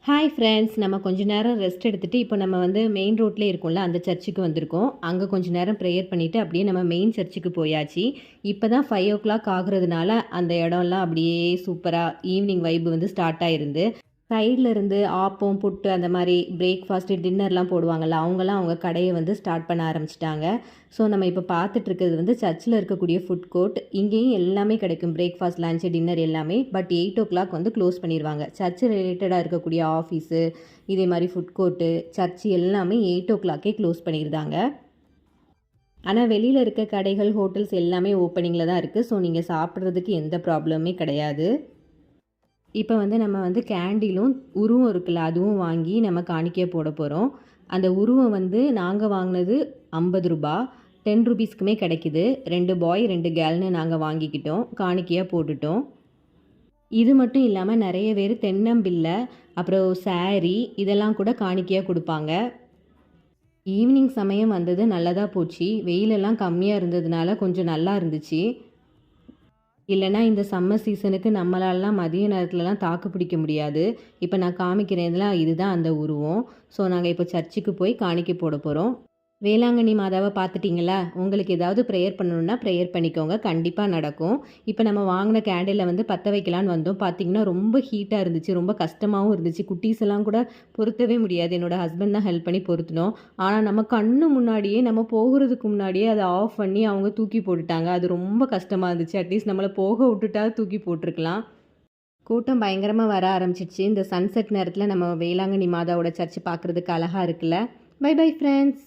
Hi friends, நம்ம கொஞ்ச நேரம் ரெஸ்ட் எடுத்துகிட்டு இப்போ நம்ம வந்து மெயின் ரோட்லேயே இருக்கோம்ல, அந்த சர்ச்சுக்கு வந்திருக்கோம். அங்கே கொஞ்ச நேரம் ப்ரேயர் பண்ணிவிட்டு அப்படியே நம்ம மெயின் சர்ச்சுக்கு போயாச்சு. இப்போ தான் 5 o'clock ஆகுறதுனால அந்த இடம்லாம் அப்படியே சூப்பராக ஈவினிங் வைப்பு வந்து ஸ்டார்ட் ஆயிருந்து. சைடில் இருந்து ஆப்பம் புட்டு அந்த மாதிரி பிரேக்ஃபாஸ்ட்டு டின்னர்லாம் போடுவாங்கள்ல, அவங்களாம் அவங்க கடையை வந்து ஸ்டார்ட் பண்ண ஆரம்பிச்சிட்டாங்க. ஸோ நம்ம இப்போ பார்த்துட்ருக்கிறது வந்து சர்ச்சில் இருக்கக்கூடிய ஃபுட் கோர்ட். இங்கேயும் எல்லாமே கிடைக்கும், பிரேக்ஃபாஸ்ட் லன்ச்சு டின்னர் எல்லாமே. பட் 8 o'clock வந்து க்ளோஸ் பண்ணிடுவாங்க. சர்ச்சு ரிலேட்டடாக இருக்கக்கூடிய ஆஃபீஸு இதே மாதிரி ஃபுட் கோர்ட்டு சர்ச்சு எல்லாமே 8 o'clock க்ளோஸ் பண்ணிடுறாங்க. ஆனால் வெளியில் இருக்க கடைகள் ஹோட்டல்ஸ் எல்லாமே ஓப்பனிங்கில் தான் இருக்குது. ஸோ நீங்கள் சாப்பிட்றதுக்கு எந்த ப்ராப்ளமே கிடையாது. இப்போ வந்து நம்ம வந்து கேண்டிலும் உருவம் இருக்குல்ல, அதுவும் வாங்கி நம்ம காணிக்கையாக போட போகிறோம். அந்த உருவம் வந்து நாங்கள் வாங்கினது 50 ரூபா, 10 ருபீஸ்க்குமே கிடைக்குது. 2 பாய் 2 கேர்ள்னு நாங்கள் வாங்கிக்கிட்டோம், காணிக்கையாக போட்டுட்டோம். இது மட்டும் இல்லாமல் நிறைய பேர் தென்னம்பிள்ளை அப்புறம் சாரி இதெல்லாம் கூட காணிக்கையாக கொடுப்பாங்க. ஈவினிங் சமயம் வந்தது நல்லதாக போச்சு. வெயிலெல்லாம் கம்மியாக இருந்ததுனால கொஞ்சம் நல்லா இருந்துச்சு. இல்லைனா இந்த சம்மர் சீசனுக்கு நம்மளாலலாம் மதிய நேரத்துலலாம் தாக்கு பிடிக்க முடியாது. இப்போ நான் காமிக்கிறேன்ல, இதுதான் அந்த உருவம். ஸோ நாங்கள் இப்போ சர்ச்சுக்கு போய் காணிக்கை போட போகிறோம். வேளாங்கண்ணி மாதாவை பார்த்துட்டிங்களா? உங்களுக்கு ஏதாவது ப்ரேயர் பண்ணணுன்னா ப்ரேயர் பண்ணிக்கோங்க, கண்டிப்பாக நடக்கும். இப்போ நம்ம வாங்கின கேண்டிலை வந்து பற்ற வைக்கலான்னு வந்தோம். பார்த்திங்கன்னா ரொம்ப ஹீட்டாக இருந்துச்சு, ரொம்ப கஷ்டமாகவும் இருந்துச்சு. குட்டீஸ் எல்லாம் கூட பொருத்தவே முடியாது. என்னோடய ஹஸ்பண்ட் தான் ஹெல்ப் பண்ணி பொருத்தினோம். ஆனால் நம்ம கண்ணு முன்னாடியே, நம்ம போகிறதுக்கு முன்னாடியே அதை ஆஃப் பண்ணி அவங்க தூக்கி போட்டுட்டாங்க. அது ரொம்ப கஷ்டமாக இருந்துச்சு. அட்லீஸ்ட் நம்மளை போக விட்டுட்டா தூக்கி போட்டிருக்கலாம். கூட்டம் பயங்கரமாக வர ஆரம்பிச்சிடுச்சு. இந்த சன்செட் நேரத்தில் நம்ம வேளாங்கண்ணி மாதாவோட சர்ச்சு பார்க்குறதுக்கு அழகாக இருக்குல்ல. Bye bye friends.